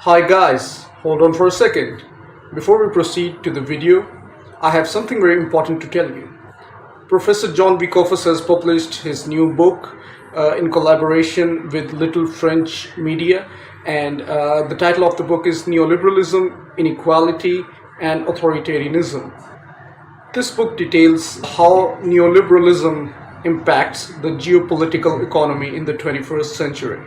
Hi guys, hold on for a second. Before we proceed to the video, I have something very important to tell you. Professor Jon V. Kofas has published his new book in collaboration with Little French Media, and the title of the book is Neoliberalism, Inequality, and Authoritarianism. This book details how neoliberalism impacts the geopolitical economy in the 21st century.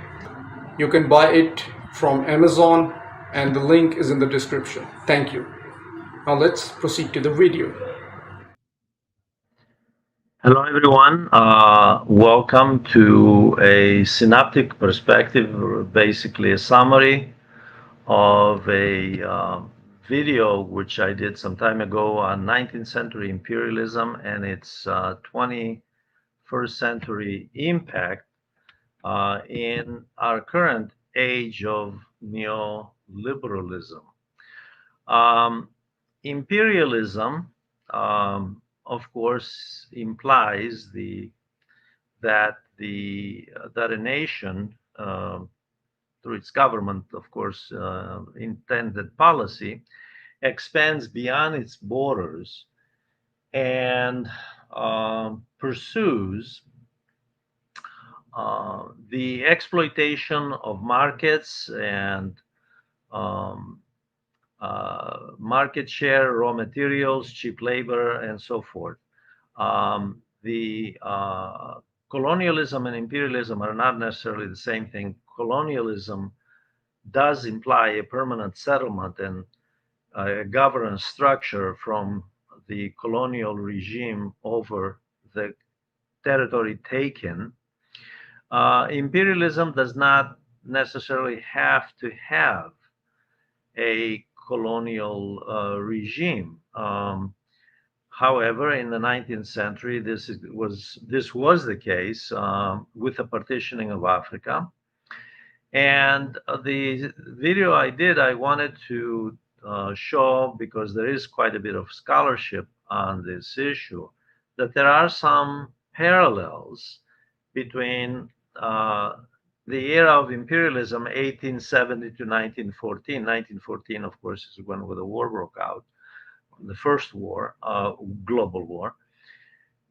You can buy it from Amazon, and the link is in the description. Thank you. Now let's proceed to the video. Hello, everyone. Welcome to a synoptic perspective, or basically a summary of a video which I did some time ago on 19th century imperialism and its 21st century impact in our current age of neoliberalism. Um, Imperialism, of course, implies that a nation, through its government, of course, intended policy, expands beyond its borders and pursues the exploitation of markets and um, market share, raw materials, cheap labor, and so forth. The colonialism and imperialism are not necessarily the same thing. Colonialism does imply a permanent settlement and a governance structure from the colonial regime over the territory taken. Imperialism does not necessarily have to have a colonial regime. However, in the 19th century, this was the case with the partitioning of Africa. And the video I did, I wanted to show, because there is quite a bit of scholarship on this issue, that there are some parallels between the era of imperialism, 1870 to 1914. 1914, of course, is when the war broke out, the first war, global war.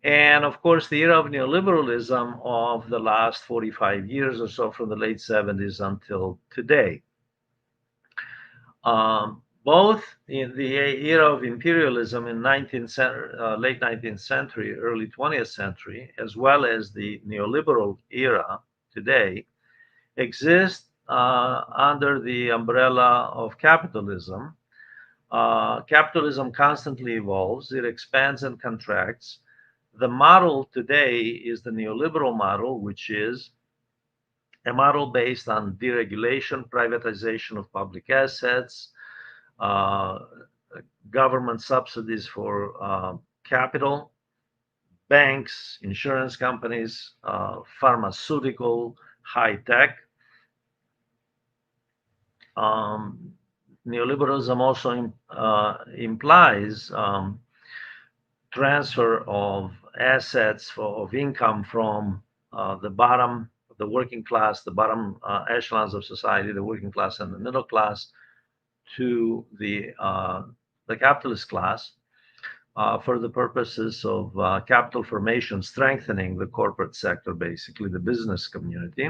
And of course, the era of neoliberalism of the last 45 years or so, from the late 70s until today. Both in the era of imperialism in late 19th century, early 20th century, as well as the neoliberal era today, exist under the umbrella of capitalism. Capitalism constantly evolves, it expands and contracts. The model today is the neoliberal model, which is a model based on deregulation, privatization of public assets, uh, government subsidies for capital, banks, insurance companies, pharmaceutical, high tech. Um, Neoliberalism also implies transfer of assets of income from the bottom, the working class, the bottom echelons of society, the working class and the middle class, to the capitalist class for the purposes of capital formation, strengthening the corporate sector, basically the business community.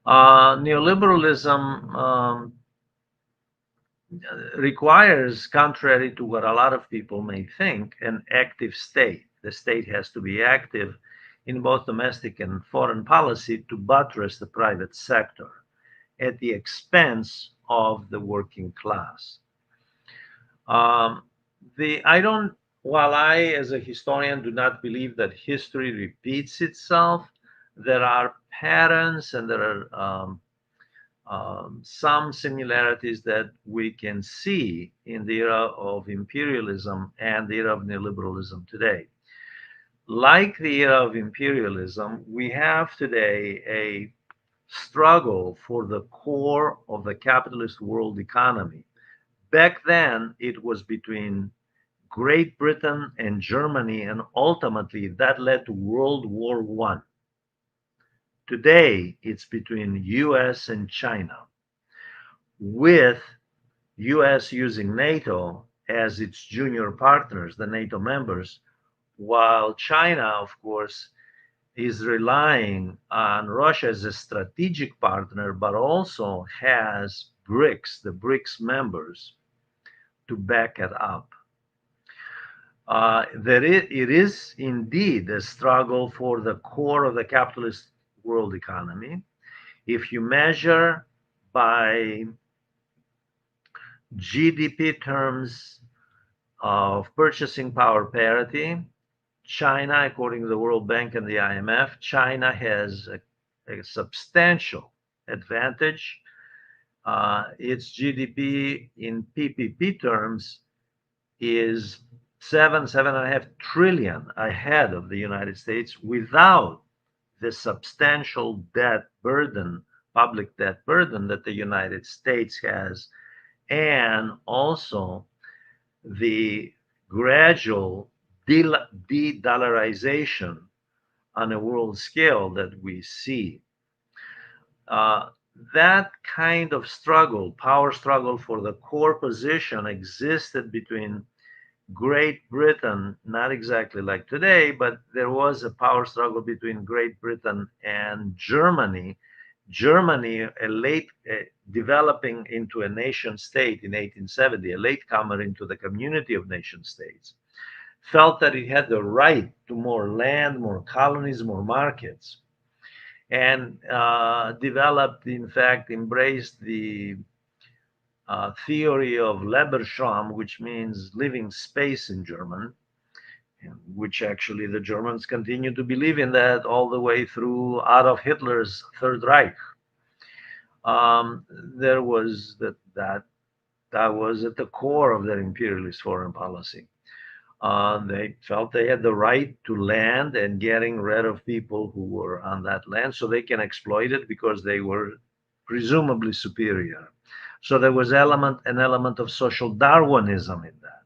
Neoliberalism requires, contrary to what a lot of people may think, an active state. The state has to be active in both domestic and foreign policy to buttress the private sector at the expense of the working class. Um, I don't, while I, as a historian, do not believe that history repeats itself, there are patterns and there are some similarities that we can see in the era of imperialism and the era of neoliberalism today. Like the era of imperialism, we have today a struggle for the core of the capitalist world economy. Back then, it was between Great Britain and Germany, and ultimately that led to World War I. Today, it's between US and China. with US using NATO as its junior partners, the NATO members, while China, of course, is relying on Russia as a strategic partner, but also has BRICS, the BRICS members, to back it up. It is indeed a struggle for the core of the capitalist world economy. If you measure by GDP terms of purchasing power parity, China, according to the World Bank and the IMF, China has a substantial advantage. Its GDP in PPP terms is 7.5 trillion ahead of the United States without the substantial debt burden, public debt burden that the United States has, and also the gradual de-dollarization on a world scale that we see. Uh, that kind of struggle, power struggle for the core position, existed between Great Britain, not exactly like today, but there was a power struggle between Great Britain and Germany. Germany, developing into a nation state in 1870, a latecomer into the community of nation states, felt that it had the right to more land, more colonies, more markets, and developed, in fact, embraced the theory of Lebensraum, which means living space in German, which actually the Germans continue to believe in that all the way through Adolf Hitler's Third Reich. There was that was at the core of their imperialist foreign policy. They felt they had the right to land and getting rid of people who were on that land so they can exploit it because they were presumably superior. So there was an element of social Darwinism in that.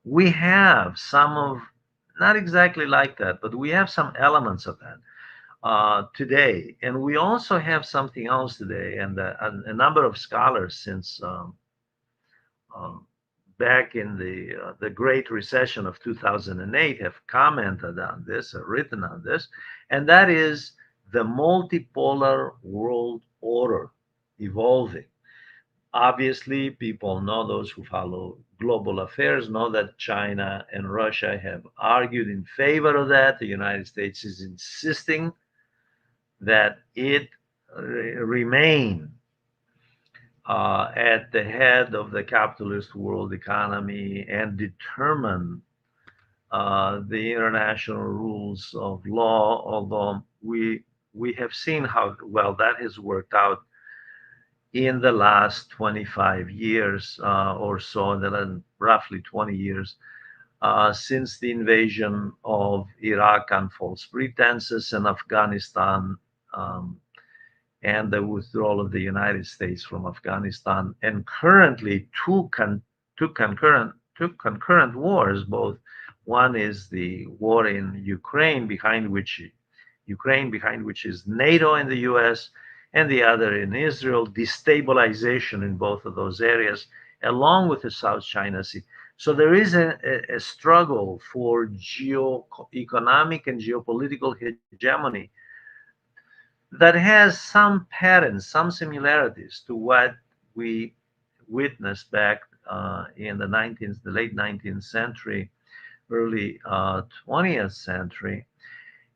We have some of, not exactly like that, but we have some elements of that today. And we also have something else today, and a number of scholars since um, back in the Great Recession of 2008 have commented on this, or written on this, and that is the multipolar world order evolving. Obviously, people know, those who follow global affairs know that China and Russia have argued in favor of that. The United States is insisting that it remain at the head of the capitalist world economy and determine the international rules of law, although we have seen how well that has worked out in the last 25 years or so, in the roughly 20 years, since the invasion of Iraq on false pretenses and Afghanistan, and the withdrawal of the United States from Afghanistan, and currently two concurrent wars. Both, one is the war in Ukraine, behind which is NATO and the U.S., and the other in Israel. Destabilization in both of those areas, along with the South China Sea. So there is a struggle for geo-economic and geopolitical hegemony that has some patterns, some similarities to what we witnessed back in the late 19th century, early 20th century.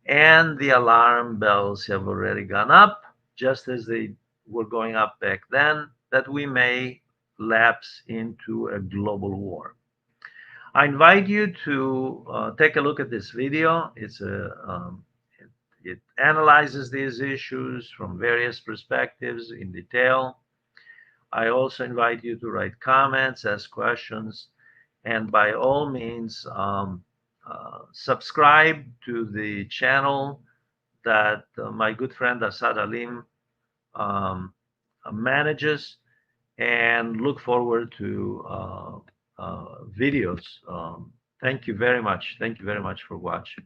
And the alarm bells have already gone up, just as they were going up back then, that we may lapse into a global war. I invite you to take a look at this video. It analyzes these issues from various perspectives in detail. I also invite you to write comments, ask questions, and by all means, subscribe to the channel that my good friend Asad Alim um, manages, and look forward to videos. Thank you very much. Thank you very much for watching.